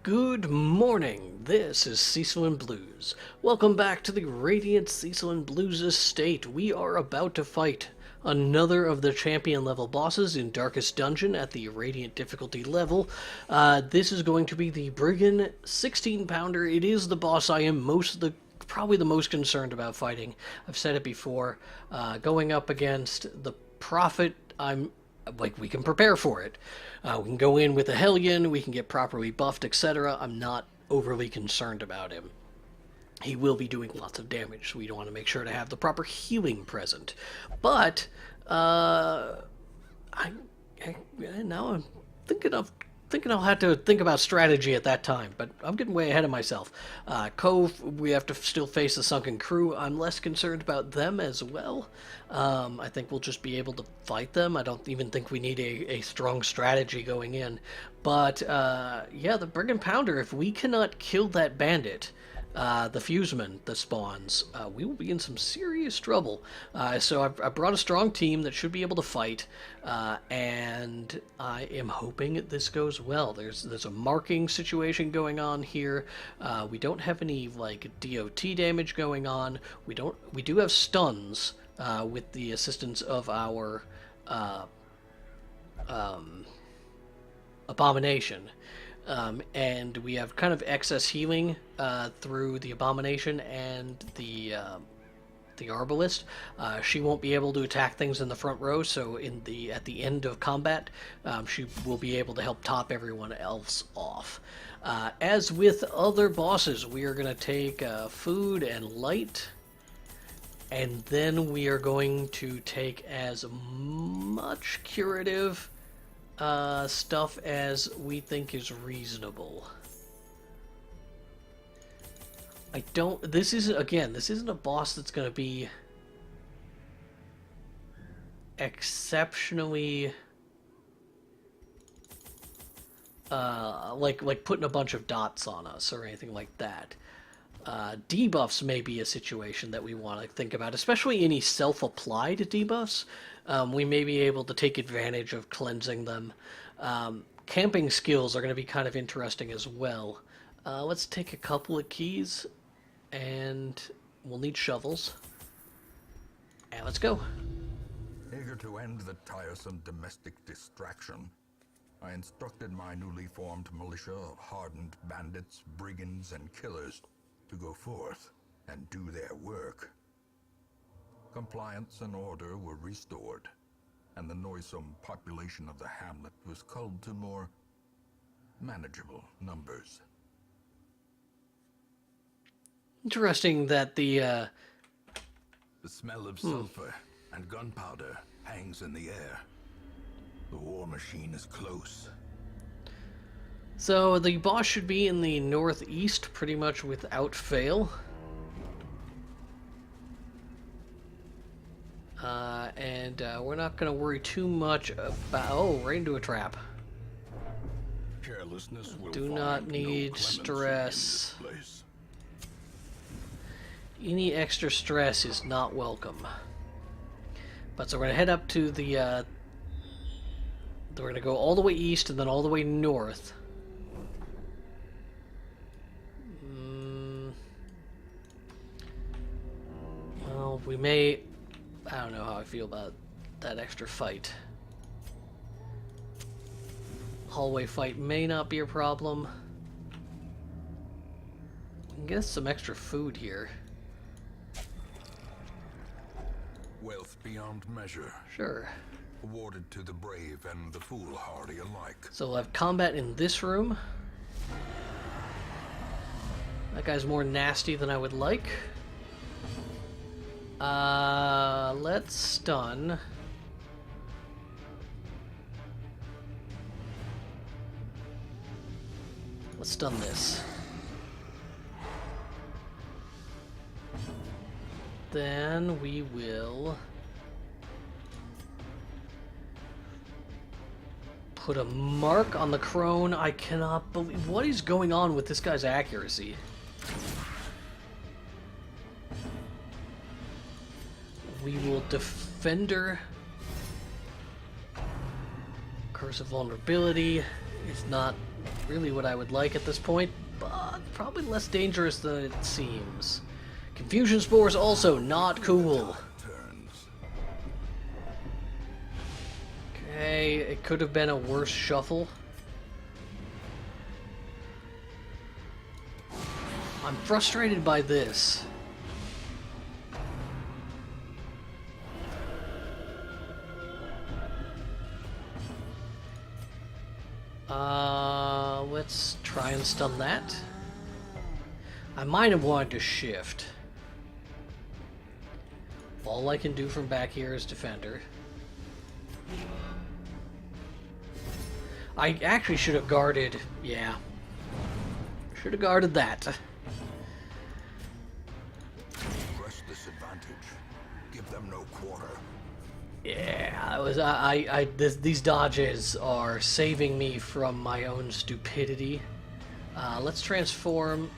Good morning, this is Cecil and Blues. Welcome back to the Radiant Cecil and Blues estate. We are about to fight another of the champion level bosses in Darkest Dungeon at the Radiant difficulty level. This is going to be the Brigand 16 pounder. It is the boss I am probably the most concerned about fighting. I've said it before. Going up against the Prophet, we can prepare for it. We can go in with a Hellion, we can get properly buffed, etc. I'm not overly concerned about him. He will be doing lots of damage, so we don't want to make sure to have the proper healing present. But now I'm thinking I'll have to think about strategy at that time, but I'm getting way ahead of myself. Cove, we have to still face the Sunken Crew. I'm less concerned about them as well. I think we'll just be able to fight them. I don't even think we need a strong strategy going in. But, yeah, the Brigand Pounder, if we cannot kill that bandit, the Fuseman that spawns, we will be in some serious trouble. So I brought a strong team that should be able to fight, and I am hoping this goes well. There's a marking situation going on here. We don't have any like DOT damage going on. We do have stuns with the assistance of our abomination. And we have kind of excess healing through the Abomination and the Arbalist. She won't be able to attack things in the front row, so at the end of combat, she will be able to help top everyone else off. As with other bosses, we are going to take food and light, and then we are going to take as much curative stuff as we think is reasonable. This isn't a boss that's going to be exceptionally like putting a bunch of dots on us or anything like that. Debuffs may be a situation that we want to think about, especially any self-applied debuffs. We may be able to take advantage of cleansing them. Camping skills are going to be kind of interesting as well. Let's take a couple of keys, and we'll need shovels. And let's go. Eager to end the tiresome domestic distraction, I instructed my newly formed militia of hardened bandits, brigands, and killers to go forth and do their work. Compliance and order were restored, and the noisome population of the hamlet was culled to more manageable numbers. Interesting that the smell of sulfur and gunpowder hangs in the air. The war machine is close. So the boss should be in the northeast pretty much without fail. And we're not going to worry too much about... Oh, right into a trap. Carelessness will Do find not no need clemency stress. in this place. Any extra stress is not welcome. But so we're going to head up to the... we're going to go all the way east and then all the way north. Well, we may... I don't know how I feel about that extra fight. Hallway fight may not be a problem. We can get some extra food here. Wealth beyond measure, Sure. awarded to the brave and the foolhardy alike. So we'll have combat in this room. That guy's more nasty than I would like. Let's stun. Let's stun this. Then we will put a mark on the crone. I cannot believe what is going on with this guy's accuracy. We will Defender. Curse of Vulnerability is not really what I would like at this point, but probably less dangerous than it seems. Confusion Spores also not cool. Okay, it could have been a worse shuffle. I'm frustrated by this. Let's try and stun that. I might have wanted to shift. All I can do from back here is Defender. I actually should have guarded, yeah. Should have guarded that. Press this advantage. Give them no quarter. Yeah, these dodges are saving me from my own stupidity. Let's transform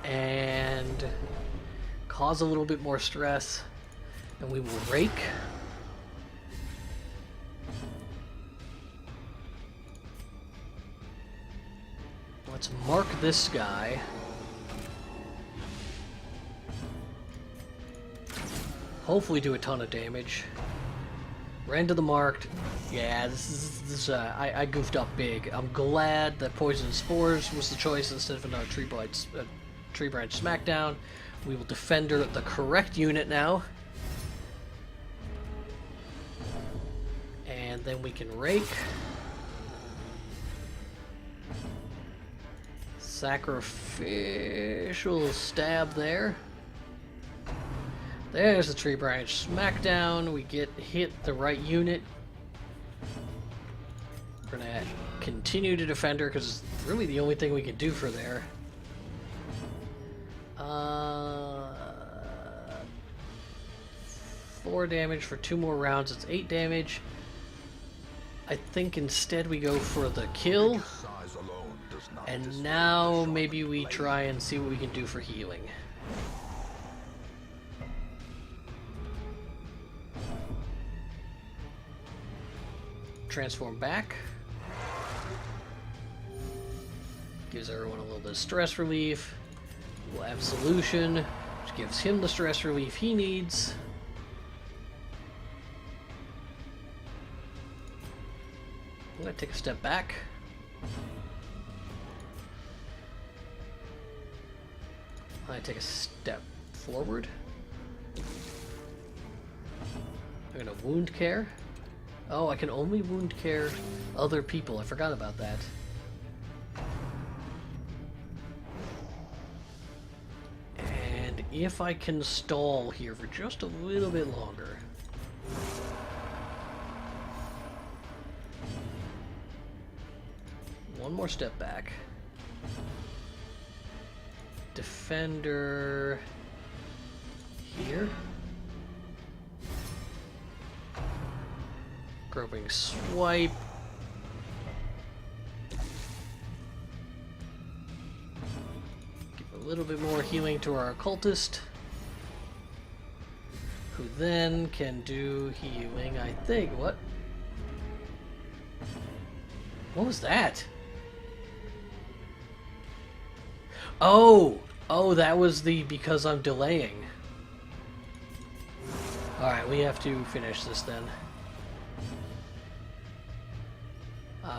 and cause a little bit more stress, and we will rake. Let's mark this guy. Hopefully do a ton of damage. Ran to the marked. Yeah, this I goofed up big. I'm glad that Poison Spores was the choice instead of another Tree Branch Smackdown. We will Defender the correct unit now. And then we can Rake. Sacrificial Stab there. There's the Tree Branch Smackdown. We get hit the right unit. We're gonna continue to Defender because it's really the only thing we can do for there. 4 damage for 2 more rounds. It's 8 damage. I think instead we go for the kill. And now maybe we try and see what we can do for healing. Transform back. Gives everyone a little bit of stress relief. We'll Absolution, which gives him the stress relief he needs. I'm going to take a step back. I'm going to take a step forward. I'm going to wound care. Oh, I can only wound care other people. I forgot about that. And if I can stall here for just a little bit longer. One more step back. Defender here. Groping Swipe. Give a little bit more healing to our Occultist, who then can do healing, I think. What was that? Oh, that was the because I'm delaying. Alright, we have to finish this then.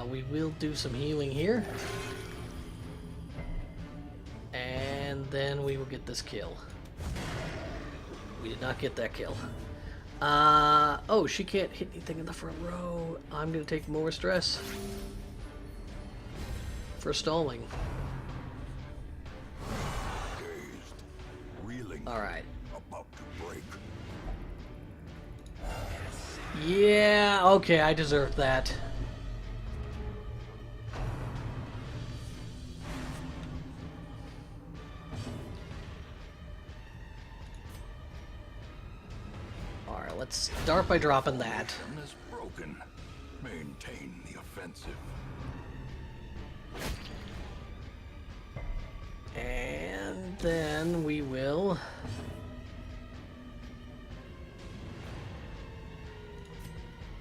We will do some healing here. And then we will get this kill. We did not get that kill. Oh, she can't hit anything in the front row. I'm going to take more stress for stalling. Alright. Yeah, okay, I deserve that. Alright, let's start by dropping that. Is broken. Maintain the offensive. And then we will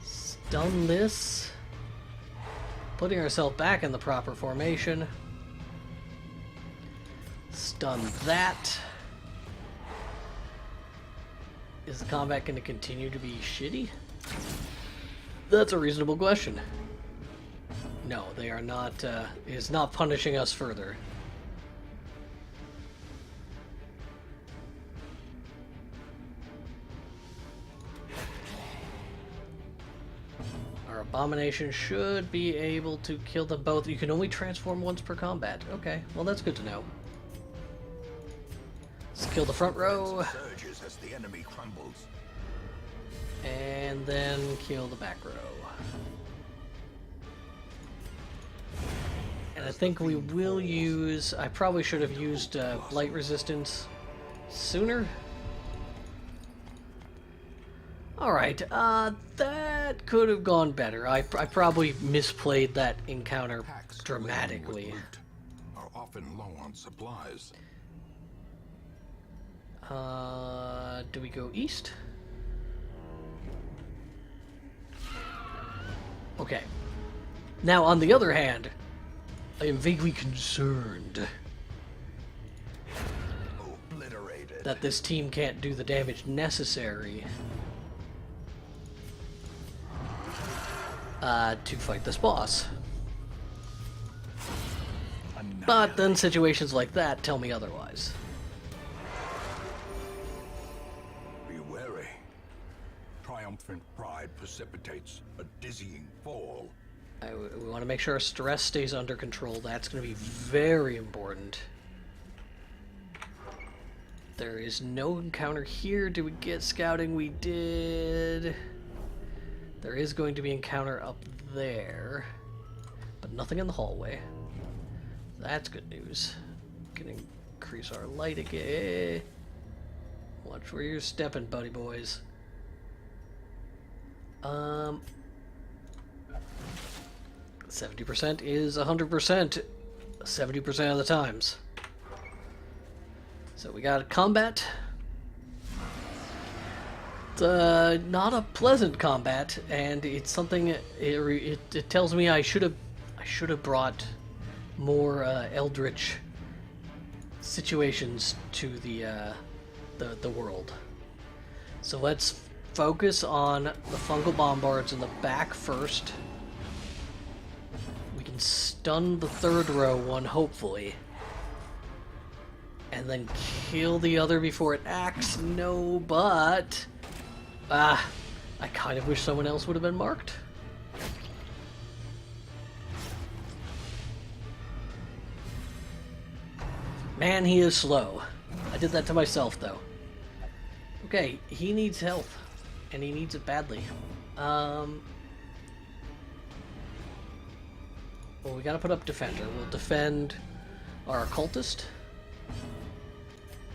stun this. Putting ourselves back in the proper formation. Stun that. Is the combat going to continue to be shitty? That's a reasonable question. No, they are not, it is not punishing us further. Our abomination should be able to kill them both. You can only transform once per combat. Okay, well that's good to know. Let's kill the front row. Surges as the enemy crumbles. And then kill the back row. And I think we will use... I probably should have used blight resistance sooner. Alright, that could have gone better. I probably misplayed that encounter dramatically. Are often low on supplies. Do we go east? Okay. Now, on the other hand, I am vaguely concerned Obliterated. that this team can't do the damage necessary to fight this boss. But then situations like that tell me otherwise. Be wary. Triumphant pride precipitates a dizzying fall. We want to make sure our stress stays under control. That's going to be very important. There is no encounter here. Did we get scouting? We did. There is going to be encounter up there, but nothing in the hallway. That's good news. Can increase our light again. Watch where you're stepping, buddy boys. 70% is 100%, 70% of the times. So we got combat. It's not a pleasant combat, and it's something. It tells me I should have brought more eldritch situations to the world. So let's focus on the fungal bombards in the back first. We can stun the third row one, hopefully. And then kill the other before it acts. No, but... I kind of wish someone else would have been marked. Man, he is slow. I did that to myself, though. Okay, he needs health. And he needs it badly. Well, we gotta put up Defender. We'll defend our Occultist.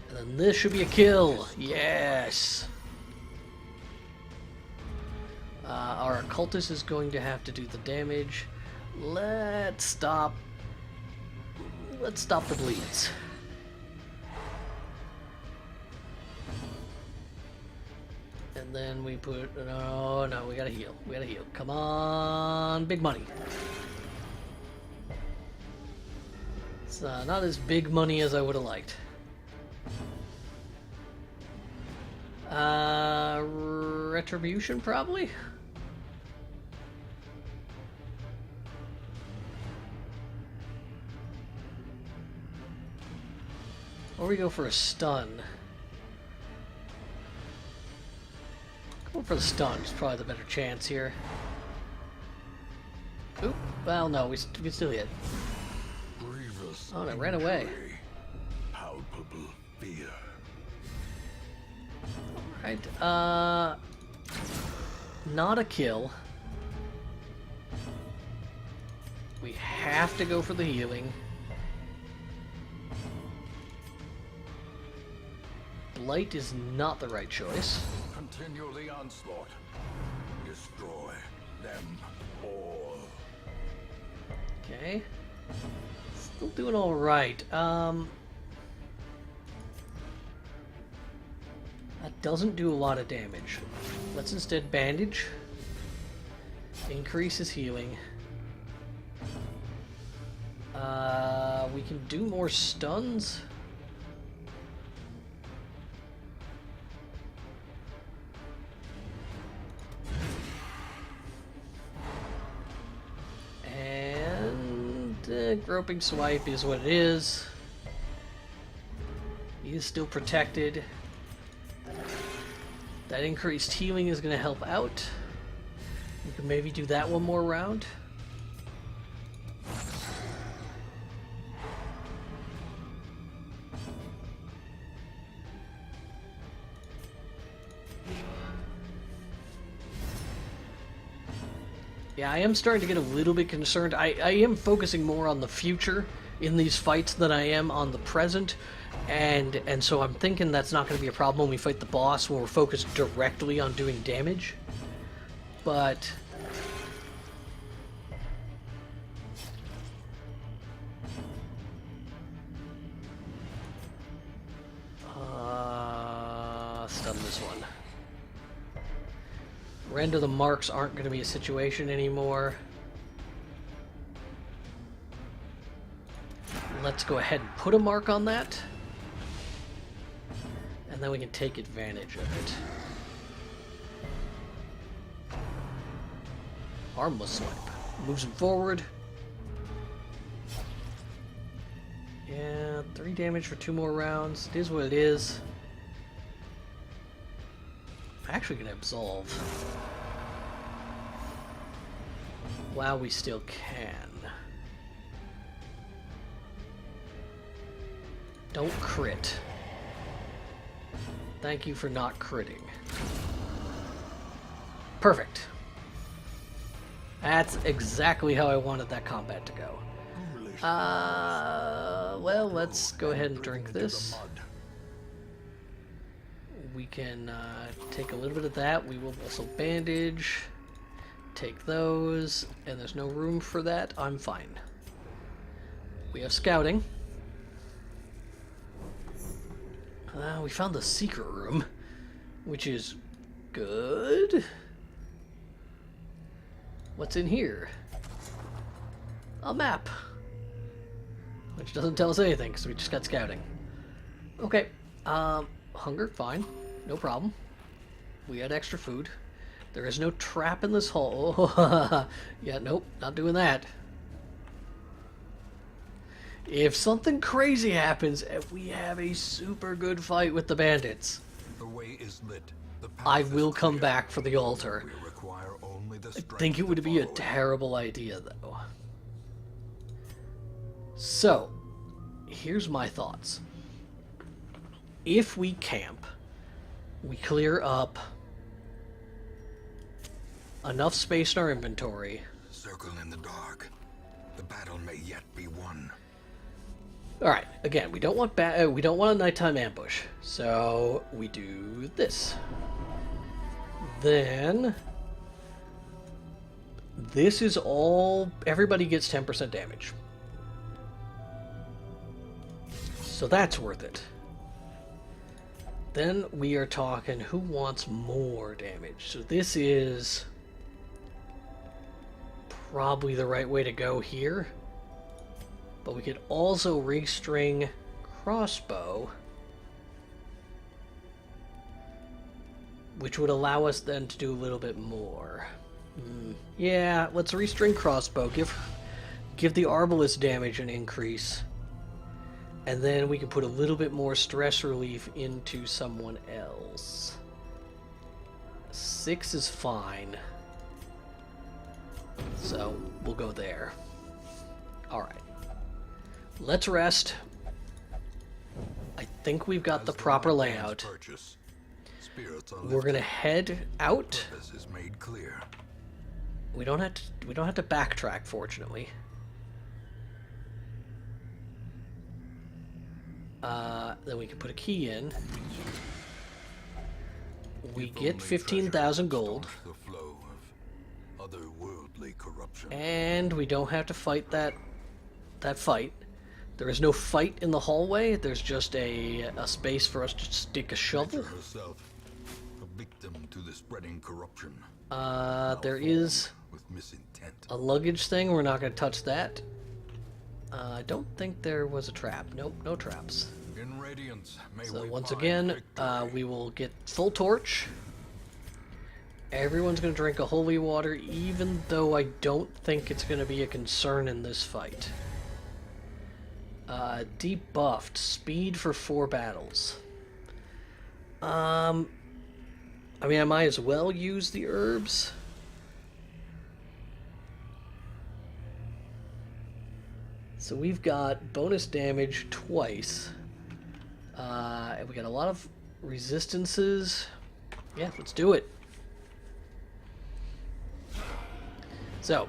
And then this should be a kill. Yes! Our Occultist is going to have to do the damage. Let's stop the bleeds. And then we put... No, we gotta heal. We gotta heal. Come on, big money. It's not as big money as I would have liked. Retribution, probably? Or we go for a stun. Go for the stun. It's probably the better chance here. Oop. Well, no, we can still hit. Grievous Oh, and it ran away. injury. Palpable fear. Right. Not a kill. We have to go for the healing. Blight is not the right choice. Continue the onslaught. Destroy them all. Okay. Still doing all right. That doesn't do a lot of damage. Let's instead bandage. Increase his healing. We can do more stuns. And groping swipe is what it is. He is still protected. That increased healing is going to help out. We can maybe do that one more round. Yeah, I am starting to get a little bit concerned. I am focusing more on the future in these fights than I am on the present. And so I'm thinking that's not going to be a problem when we fight the boss, when we're focused directly on doing damage. But... stun this one. Render the marks aren't going to be a situation anymore. Let's go ahead and put a mark on that. And then we can take advantage of it. Armless swipe. Moves him forward. Yeah, 3 damage for 2 more rounds. It is what it is. I'm actually going to absolve. While we still can. Don't crit. Thank you for not critting. Perfect. That's exactly how I wanted that combat to go. Well, let's go ahead and drink this. We can take a little bit of that. We will also bandage. Take those. And there's no room for that. I'm fine. We have scouting. We found the secret room, which is good. What's in here? A map. Which doesn't tell us anything, because we just got scouting. Okay. Hunger, fine. No problem. We had extra food. There is no trap in this hole. Yeah, nope, not doing that. If something crazy happens, if we have a super good fight with the bandits, The way is lit. The path I is will come clear. back for the altar. We require only the I strength think it would to be a follow it. terrible idea, though. So, here's my thoughts. If we camp, we clear up enough space in our inventory. Circle in the dark. The battle may yet be won. All right. Again, we don't want a nighttime ambush, so we do this. Then this is all. Everybody gets 10% damage, so that's worth it. Then we are talking who wants more damage. So this is probably the right way to go here. But we could also restring crossbow, which would allow us then to do a little bit more. Yeah, let's restring crossbow. Give the arbalist damage an increase. And then we can put a little bit more stress relief into someone else. 6 is fine. So, we'll go there. Alright. Let's rest. I think we've got the proper layout. We're gonna head out. Purpose is made clear. We don't have to backtrack, fortunately. Then we can put a key in. We If get only 15,000 treasure gold. staunch the flow of otherworldly corruption. And we don't have to fight that fight. There is no fight in the hallway. There's just a space for us to stick a shovel. Nature herself, a victim to the spreading corruption. There is With misintent. a luggage thing. We're not going to touch that. I don't think there was a trap. Nope, no traps. In Radiance, may So we once find again, victory. we will get full torch. Everyone's going to drink a holy water, even though I don't think it's going to be a concern in this fight. Debuffed. Speed for 4 battles. I mean, I might as well use the herbs. So we've got bonus damage twice. And we got a lot of resistances. Yeah, let's do it. So,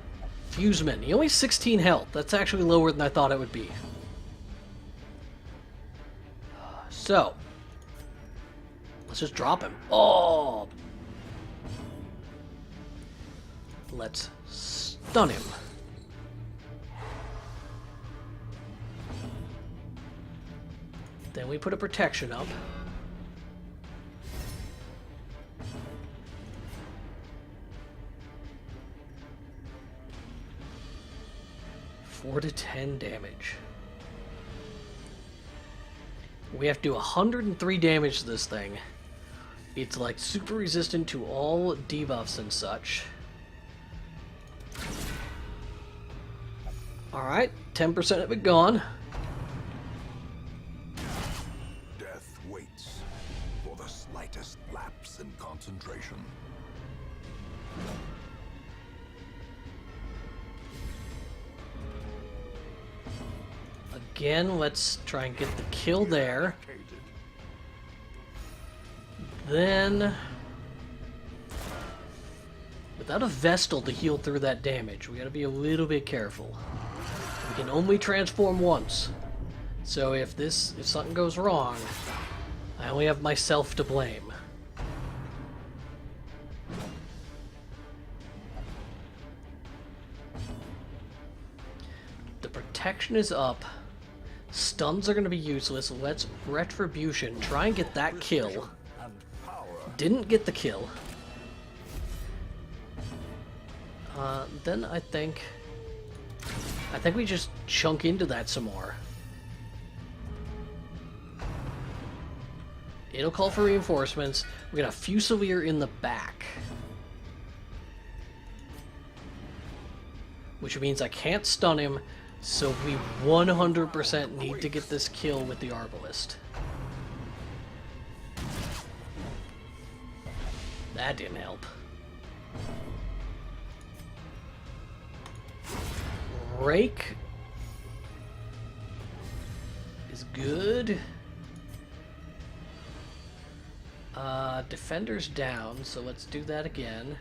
Fuseman. He only has 16 health. That's actually lower than I thought it would be. So, let's just drop him. Oh! Let's stun him. Then we put a protection up. Four to 10 damage. We have to do 103 damage to this thing. It's like super resistant to all debuffs and such. Alright, 10% of it gone. Death waits for the slightest lapse in concentration. Again, let's try and get the kill there. Then, without a Vestal to heal through that damage, we gotta be a little bit careful. We can only transform once. So if something goes wrong, I only have myself to blame. The protection is up. Stuns are going to be useless. Let's Retribution. Try and get that kill. Didn't get the kill. Then I think we just chunk into that some more. It'll call for reinforcements. We got a Fusilier in the back, which means I can't stun him. So we 100% need to get this kill with the Arbalist. That didn't help. Rake is good. Defender's down, so let's do that again.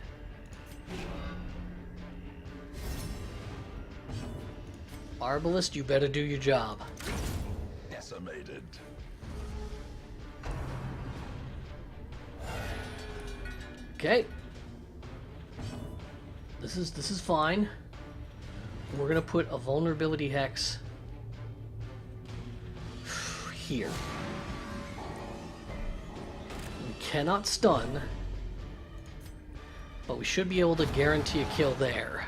Arbalist, you better do your job. Decimated. Okay. This is fine. We're gonna put a vulnerability hex here. We cannot stun, but we should be able to guarantee a kill there.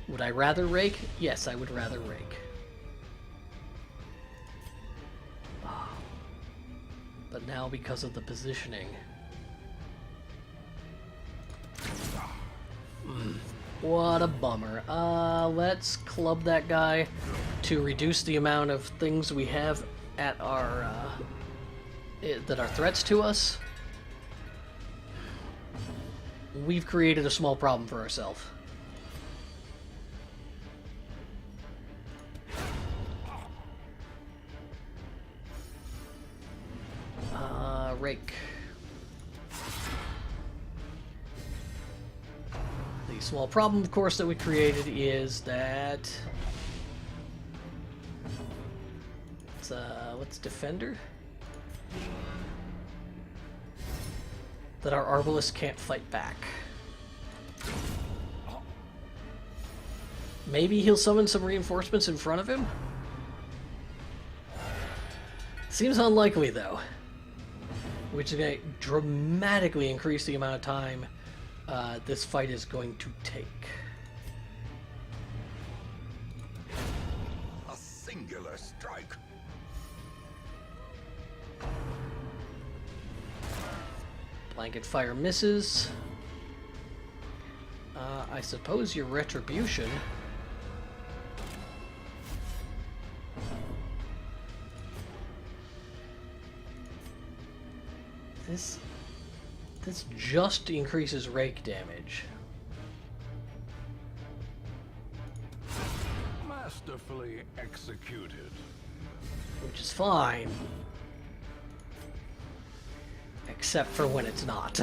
Would I rather rake? Yes, I would rather rake. But now because of the positioning. What a bummer. Let's club that guy to reduce the amount of things we have at our, that are threats to us. We've created a small problem for ourselves. Rake. The small problem, of course, that we created is that what's Defender? That our Arbalist can't fight back. Maybe he'll summon some reinforcements in front of him? Seems unlikely, though. Which is going to dramatically increase the amount of time this fight is going to take. singular strike. Blanket fire misses. I suppose your retribution. This just increases rake damage. Masterfully executed. Which is fine. Except for when it's not.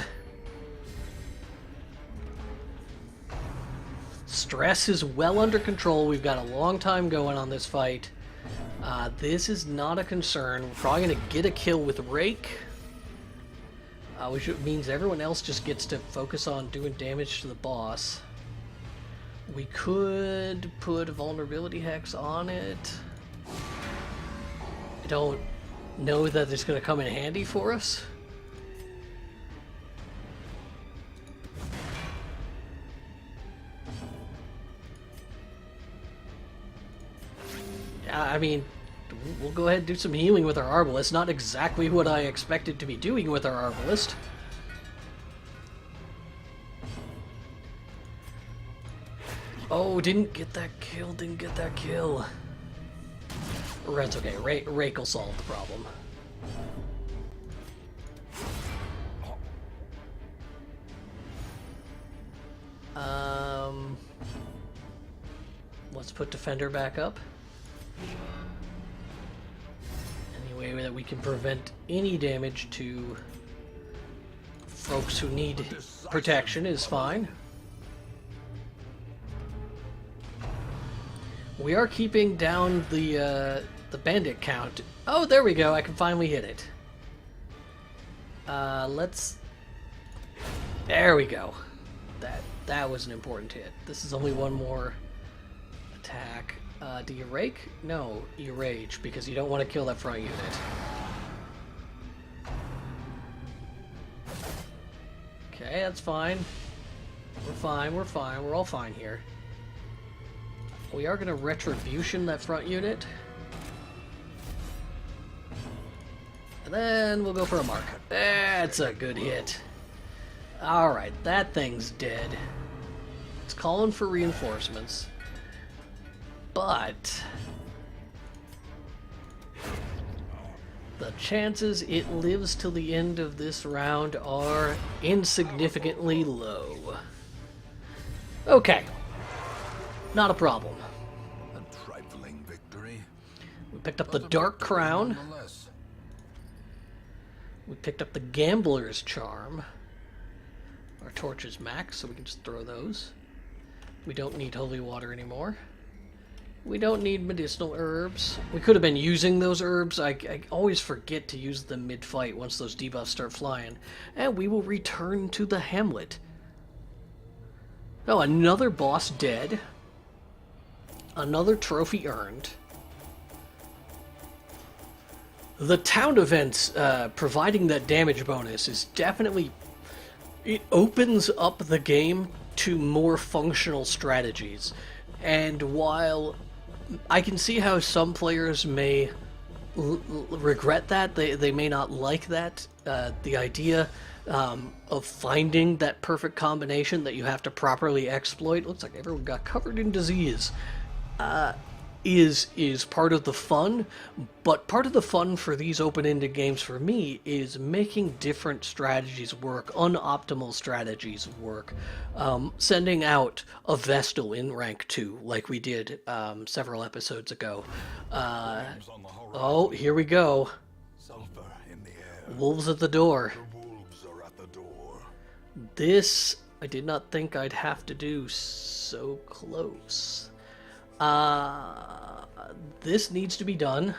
Stress is well under control. We've got a long time going on this fight. This is not a concern. We're probably going to get a kill with Rake. Which means everyone else just gets to focus on doing damage to the boss. We could put a vulnerability hex on it. I don't know that it's going to come in handy for us. I mean, we'll go ahead and do some healing with our Arbalist. Not exactly what I expected to be doing with our Arbalist. Oh, didn't get that kill, That's okay, Rake will solve the problem. Let's put Defender back up. Any way that we can prevent any damage to folks who need protection is fine. We are keeping down the bandit count. Oh, there we go. I can finally hit it. There we go. That was an important hit. This is only one more attack. Do you rake? No, you rage, because you don't want to kill that front unit. Okay, that's fine. We're fine. We're all fine here. We are going to retribution that front unit. And then we'll go for a mark. That's a good hit. Alright, that thing's dead. It's calling for reinforcements. But the chances it lives till the end of this round are insignificantly low. Okay. Not a problem. A trifling victory. We picked up the Dark Crown. We picked up the Gambler's Charm. Our torch is max, so we can just throw those. We don't need holy water anymore. We don't need medicinal herbs. We could have been using those herbs. I always forget to use them mid-fight once those debuffs start flying. And we will return to the hamlet. Oh, another boss dead. Another trophy earned. The town events providing that damage bonus is definitely... It opens up the game to more functional strategies. And while I can see how some players may regret that, they may not like that, the idea of finding that perfect combination that you have to properly exploit, looks like everyone got covered in disease, is part of the fun. But part of the fun for these open-ended games for me is making different strategies work, unoptimal strategies work. Sending out a Vestal in rank 2 like we did several episodes ago. Oh, here we go. Sulfur in the air. Wolves at the door. The wolves are at the door. This I did not think I'd have to do so close. This needs to be done.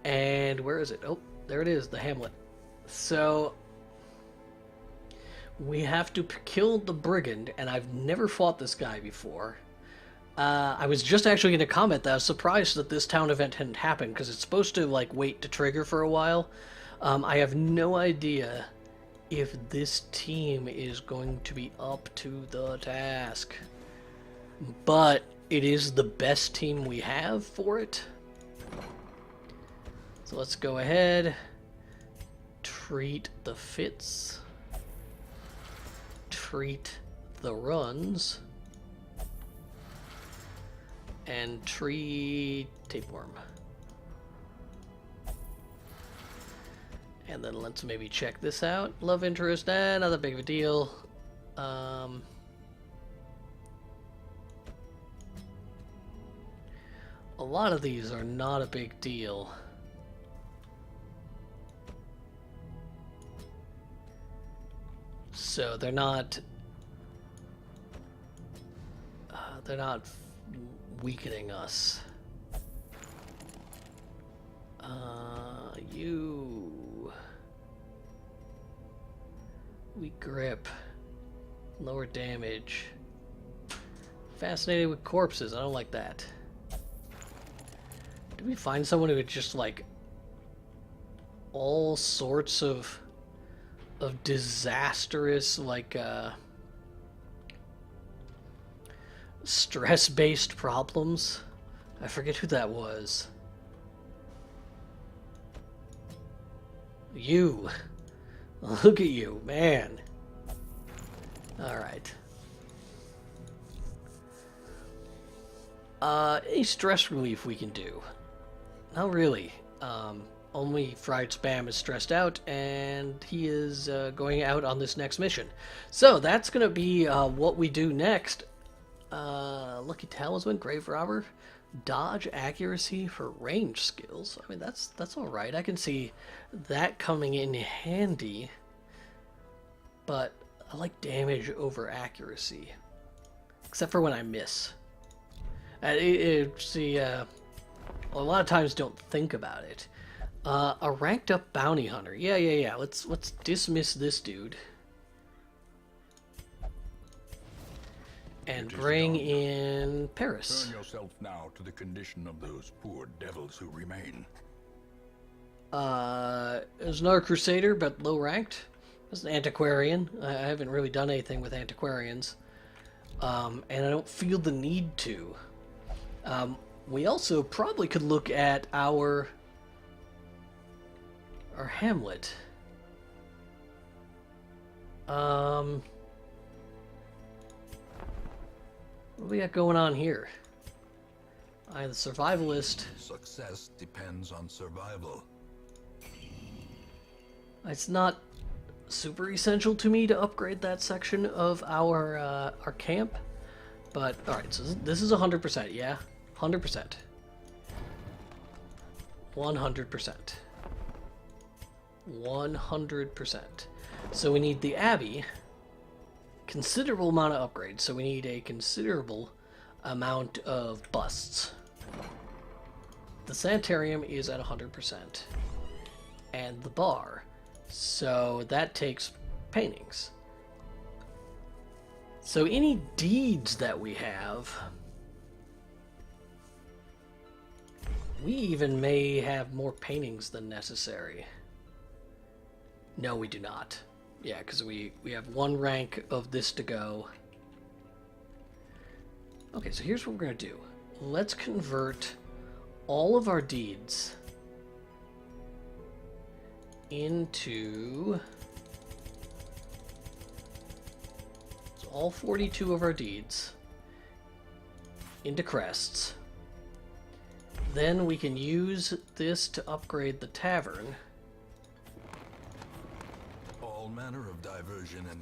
And where is it? Oh, there it is, the hamlet. So we have to kill the Brigand, and I've never fought this guy before. I was just actually going to comment that I was surprised that this town event hadn't happened, because it's supposed to like wait to trigger for a while. I have no idea if this team is going to be up to the task. But it is the best team we have for it. So let's go ahead, treat the fits, treat the runs, and treat tapeworm. And then let's maybe check this out. Love interest, not that big of a deal. A lot of these are not a big deal. So they're not weakening us. You weak grip, lower damage. Fascinated with corpses. I don't like that. Did we find someone who had just like all sorts of disastrous like stress-based problems? I forget who that was. You. Look at you, man. Alright. Any stress relief we can do? Not really. Only Fried Spam is stressed out, and he is going out on this next mission. So that's going to be what we do next. Lucky Talisman, Grave Robber, dodge accuracy for range skills. I mean, that's all right. I can see that coming in handy, but I like damage over accuracy, except for when I miss. A lot of times don't think about it. A ranked up bounty hunter. Yeah. Let's dismiss this dude. And bring in Paris. Turn yourself now to the condition of those poor devils who remain. There's another Crusader, but low ranked. There's an Antiquarian. I haven't really done anything with Antiquarians. And I don't feel the need to. We also probably could look at our Hamlet. What do we got going on here? I'm the survivalist. Success depends on survival. It's not super essential to me to upgrade that section of our camp, but all right. So this is 100%. Yeah, 100%. 100%. 100%. So we need the Abbey. Considerable amount of upgrades, so we need a considerable amount of busts. The Sanitarium is at 100%, and the bar, so that takes paintings. So any deeds that we have, we even may have more paintings than necessary. No, we do not. Yeah, because we have one rank of this to go. Okay, so here's what we're going to do. Let's convert all of our deeds into... So all 42 of our deeds into crests. Then we can use this to upgrade the tavern. All manner of diversion and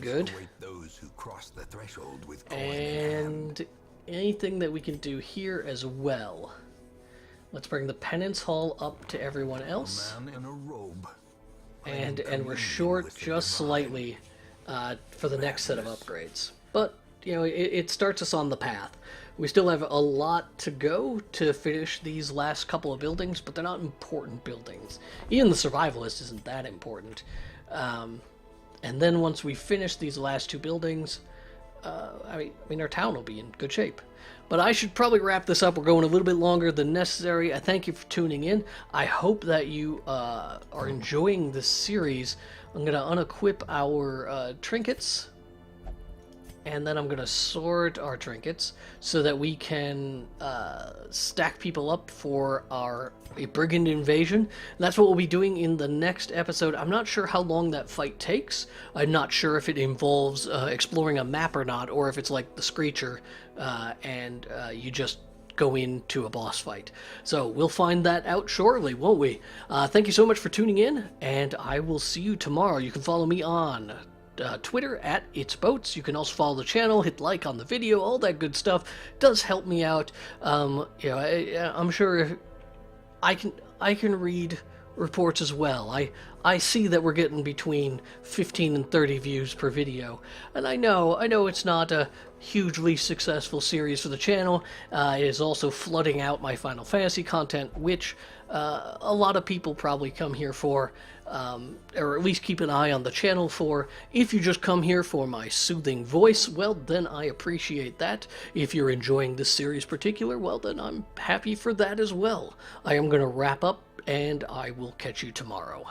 Good. await those who cross the threshold with coin in hand. And anything that we can do here as well. Let's bring the penance hall up to everyone else. A man in a robe. And we're short just slightly for the next set of upgrades. But, you know, it starts us on the path. We still have a lot to go to finish these last couple of buildings, but they're not important buildings. Even the survivalist isn't that important. And then once we finish these last two buildings, I mean, our town will be in good shape. But I should probably wrap this up. We're going a little bit longer than necessary. I thank you for tuning in. I hope that you are enjoying this series. I'm going to unequip our trinkets, and then I'm going to sort our trinkets so that we can stack people up for a brigand invasion. And that's what we'll be doing in the next episode. I'm not sure how long that fight takes. I'm not sure if it involves exploring a map or not, or if it's like the Screecher and you just go into a boss fight. So we'll find that out shortly, won't we? Thank you so much for tuning in, and I will see you tomorrow. You can follow me on Twitter at It's Boats. You can also follow the channel, hit like on the video, all that good stuff. It does help me out. I'm sure I can read reports as well. I see that we're getting between 15 and 30 views per video, and I know it's not a hugely successful series for the channel. It is also flooding out my Final Fantasy content, which a lot of people probably come here for, or at least keep an eye on the channel for. If you just come here for my soothing voice, well, then I appreciate that. If you're enjoying this series particular, well, then I'm happy for that as well. I am going to wrap up, and I will catch you tomorrow.